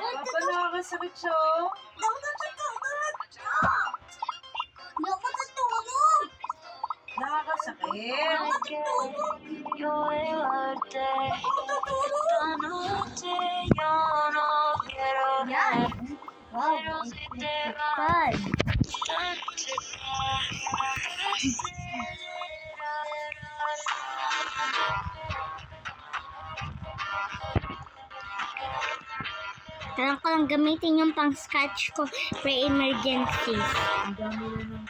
Papa, nakakasakit siya. Nakakasakit. Yan. Wow. Fun. Kailangan ko lang gamitin yung pang scratch ko for emergencies. Ang dami na ng...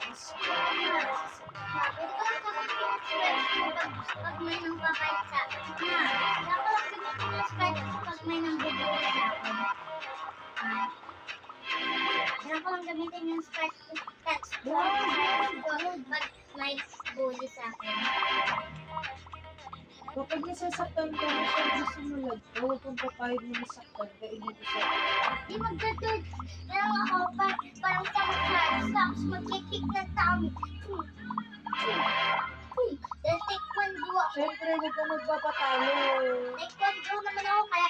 Pwede ko lang gamitin yung Sprite pag may nang babait sa akin. Kaya ko lang gamitin yung Sprite pag may nang bubuli sa akin. Kaya ko lang gamitin yung Sprite pag may bully sa akin. Kapag nasasaktan ka na siya, gusto mo lagpo, kung papayag mo nasaktan ka, hindi ko siya. Di magdadod lang ako parang sa mag-flash tapos magkikik ng tao. Dahil taekwondo ako. Siyempre, huwag ka magpapatalo. Taekwondo naman ako kaya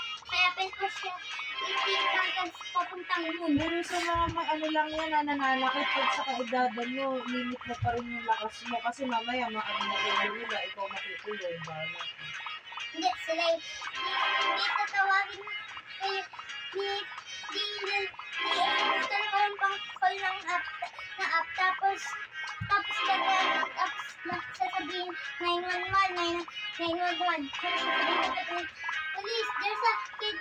pwede ko siya ikik hanggang papuntang moon. Pero sa mga ano lang yan, nananakit pag sa kaedadan mo, limit mo pa rin yung lakas mo. Kasi mamaya, maano mo nila, ikaw makukulong. Bala. Hindi, sila hindi tatawagin talagang pang call ng app tapos sasabihin 911 911 tapos sasabihin police there's a kid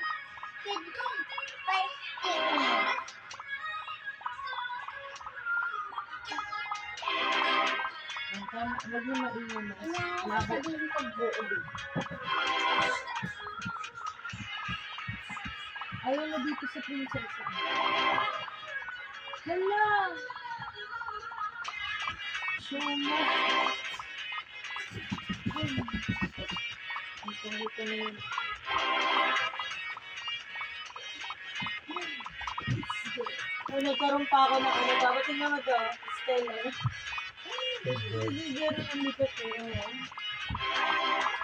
fighting. Huwag mo maingat na. Sasabihin ko buo. Ayaw na dito sa prinsesa. Hala! Show mo. Ang pangito na yun. Ay, nagkaroon pa ako ng ano. Dapat tingnan mo to. Stella. Hindi Jerry ang likot eh.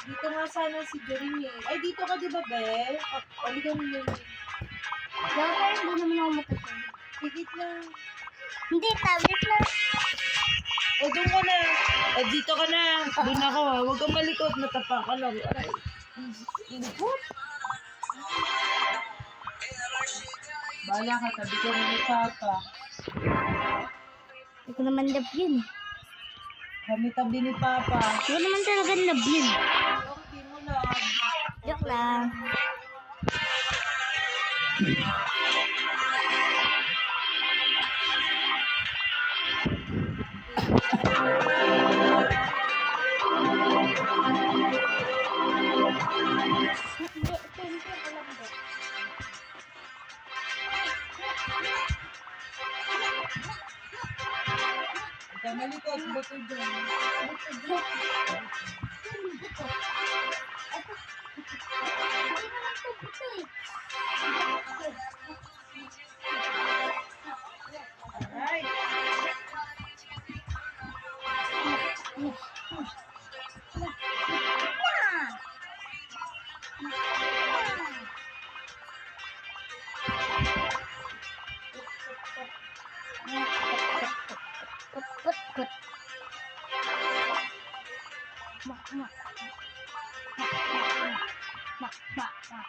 Dito nga sana si Jerry eh. Ay, dito ka diba, Bel? Halika mo yun. Dapat hindi naman ako matutulog. Higit na. Hindi, tablet na. O, doon ka na. Dito ka na. Doon ako. Huwag kang malikot. Matapa ka lang. Ay. Likot. Bala ka. Tabi ka ni Papa. Hindi ko naman love yun. Kami tabi ni Papa. Hindi ko naman talaga love yun. Okay mo lang. Joke lang. Huwag kang malikot. Buto dyan. Alright.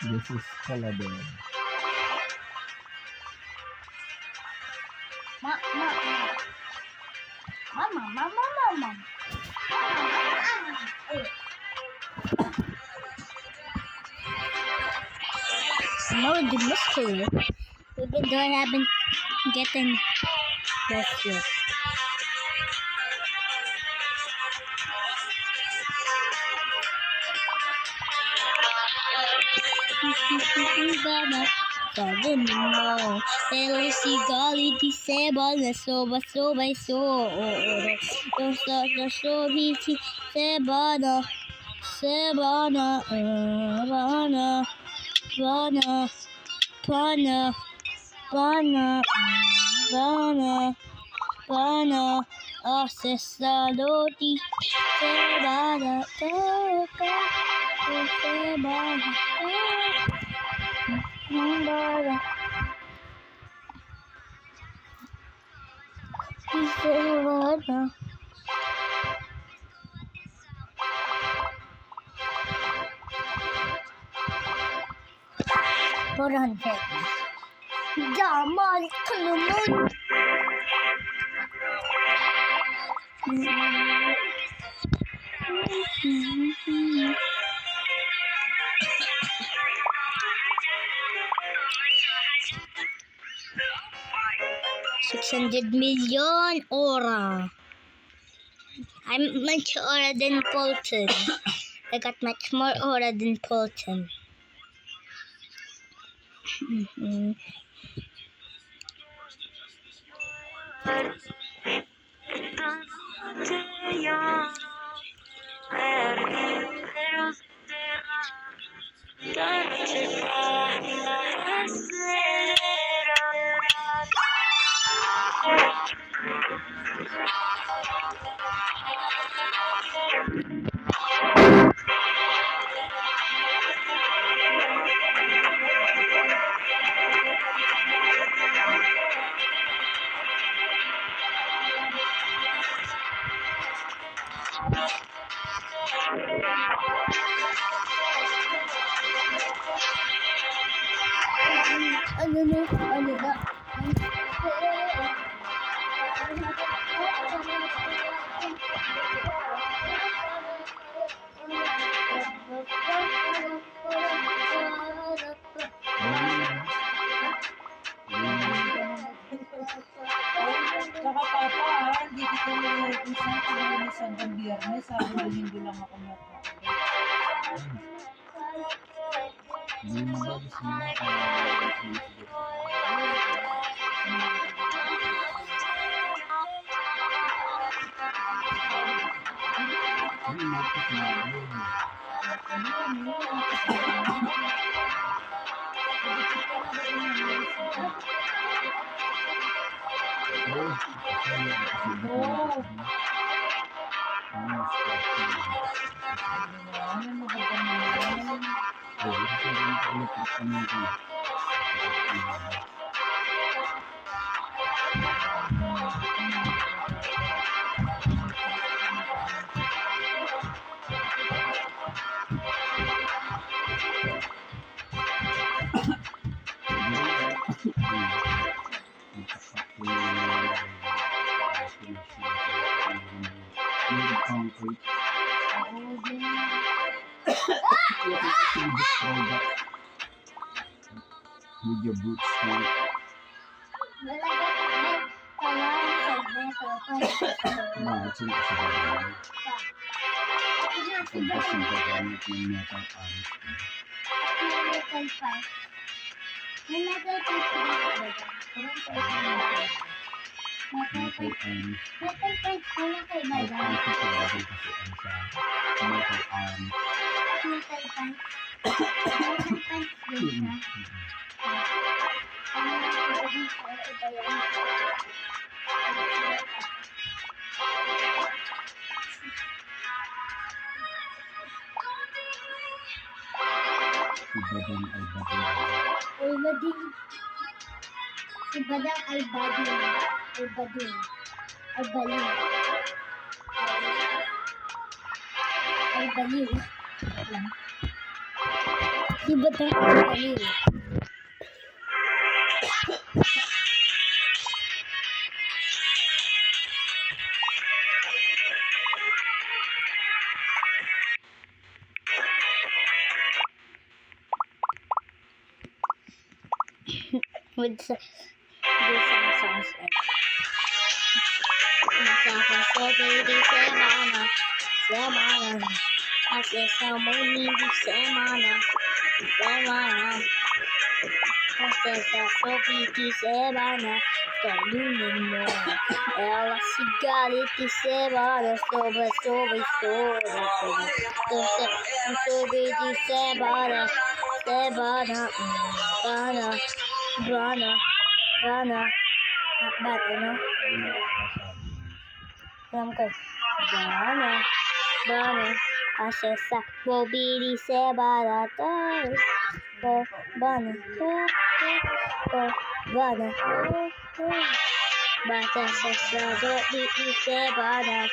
This is Calabel. Mama. No, the mystery. Even though I haven't gotten that yet. Sabi mo, pero si Gali di seba na soba so. Sa sobi si seba na. Pana, asestaloti, sebada, toka, sebada, sebada, sebada. Porhan Fitness. Jamal Kalaman. 600 million aura. I'm much aura than Polton. I got much more aura than Polton. Tsaka papa, hindi kita nilutusan kung lunes hanggang biyernes. Sabi ng linggo lang ako matapos. Hindi mo ba gusto mo kung concrete. With your boots on. Imagine kasi ba? Pagkas ng gagamit ng metal parts. Metal arms. Metal arms. Si Badang ay bading. Ay bading. Ay baliw. Ay baliw. Si Badang ay baliw. With some songs like so baby semana I say so baby semana I say so baby semana Kalunin mo ela sigaliti semana sobre so baby semana Bana. Ba't ano? Alam ko. Bana. Asesa. Bobili se barata. Bana. Bana. Bata sa sado. Bobili se barata.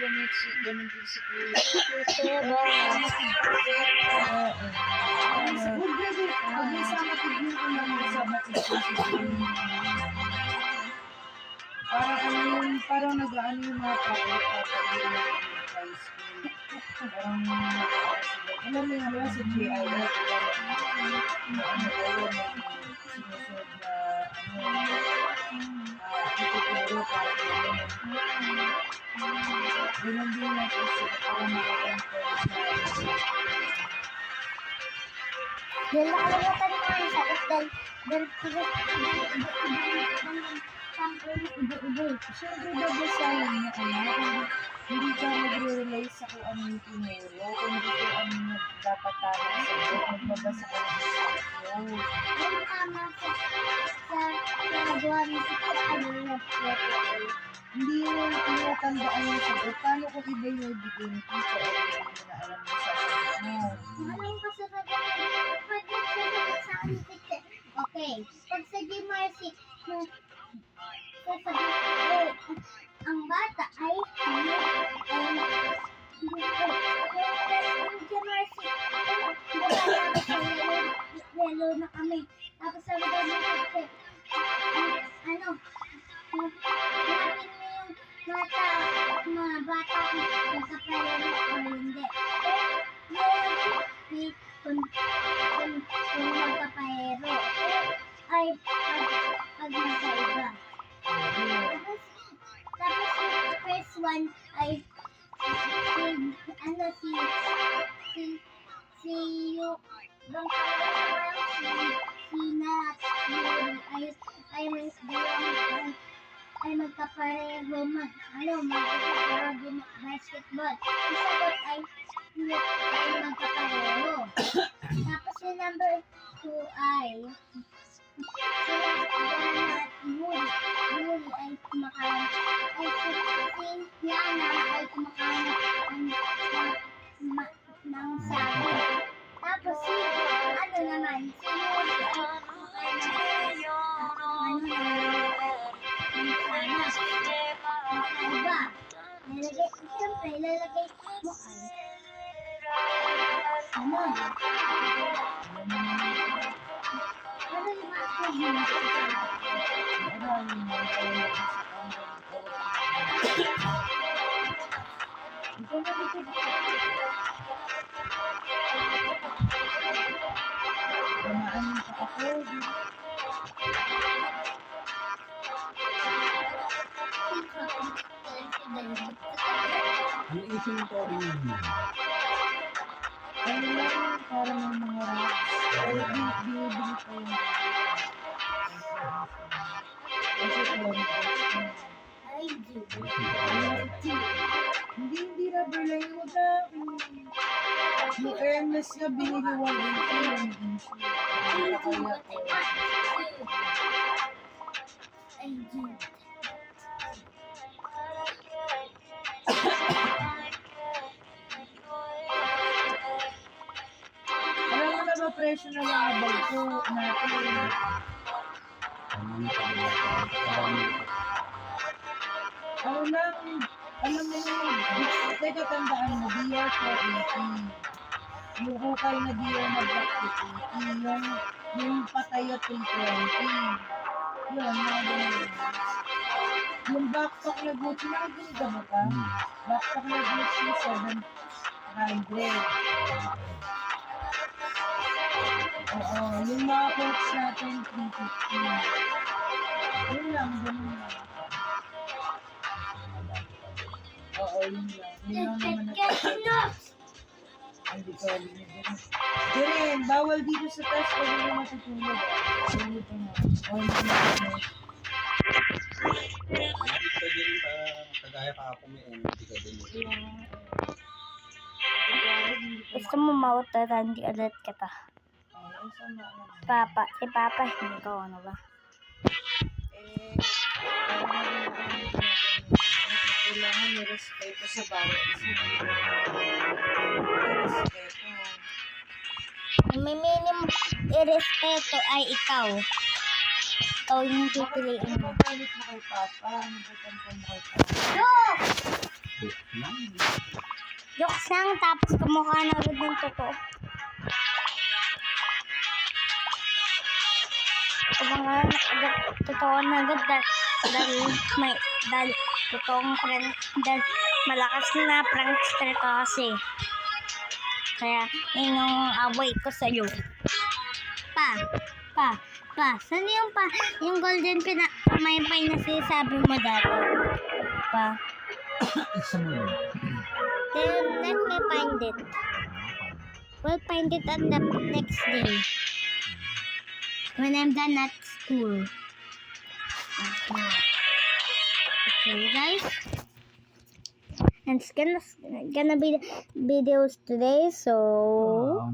ganun din si Kuya. Diba? Pag may sama tignan ko lang may sama tignan si Kuya. Parang ano yung, parang nag-ano yung mga tao, papagin ng high school. Parang, alam mo yung sa GI, na ano kayo, sinusunod na, ituturo, parang gano'n. Ganun din lang po sila, parang makakontrol sa Yun, nakalimutan ko yung sagot dahil iba-iba eh. Siyempre, babasahin niya, anak. Hindi ka magre-rely sa kung ano yung tinuro, kundi kung ano yung dapat tama sa sagot. Magbabasa ka ng instruction. Yung tama sa nagawa ni Tito, ano na Hindi mo tinatandaan yung sagot. Paano kung iba yung ibigay ni teacher o hindi mo na alam mo sa sagot mo? alam ko sa sagot pag nagsasagot sa akin ni Tito. Okay, pag sa G-Marcy, ang bata ay yellow na kami. Tapos sabi daw ng teacher, ano, hanapin mo yung mga bata kung magkapalaro o hindi. Kung magkapalaro ay pag magkaiba. Tapos yung first one ay yung ay magkapareho basketball. Yung sagot ay magkapareho. Tapos yung number 2 ay Yuri ay kumakain. Ay si Yana ay kumakain ng sabi. Tapos si ano naman, si Yuri ay kumakain ng sana. Siyempre, lalagay mo ano yung mga yun? Dumaan pa ako. Ano inventory niyo? Ano lang, para may mga rocks. Binibili ko yung kasi Ay, hindi rubber lang yung wag na yung Hermes na binili 180 yung inch. Kaya ko. Alam mo na ba presyo na mga bagko natin? Ano lang, alam mo yung, teka tandaan mo, DR 480. Yung ukay na DR na black 280. Yung pataya 320. Yun, mga ganun. Yung backpack na Gucci, nakikita mo pa? Backpack na Gucci, 700. Oo, yung mga coats natin, 350. Yun lang, ganun lang. Oo, yun lang. Yun lang naman na. Hindi ko alam yun. Diren, bawal dito sa taas pag hindi matutulog. Tulog ko na. O, hindi na. Hindi ka din kagaya kahapon may energy ka din. gusto mo mawataran, di ulit kita. Ay, sama na. Papa, si Papa, hindi ko ano ba? Kailangan may respeto sa bawat isa. May respeto. Ang minimum irespeto ay ikaw. ikaw yung pipiliin mo. Galit mo kay Papa. Ano ba tantan mo kay Papa? Jokes lang, tapos kumukha na agad ng totoo. Kumukha na agad, totoo na agad dahil totoong prank, dahil malakas na prankster ka kasi. Kaya, yun yung away ko sa'yo. Pa, saan yung golden pamaypay na sinasabi mo dati? Pa, Isa mo yun. then let me find it. We'll find it on the next day. When I'm done at school. Okay, guys. And it's gonna be videos today, so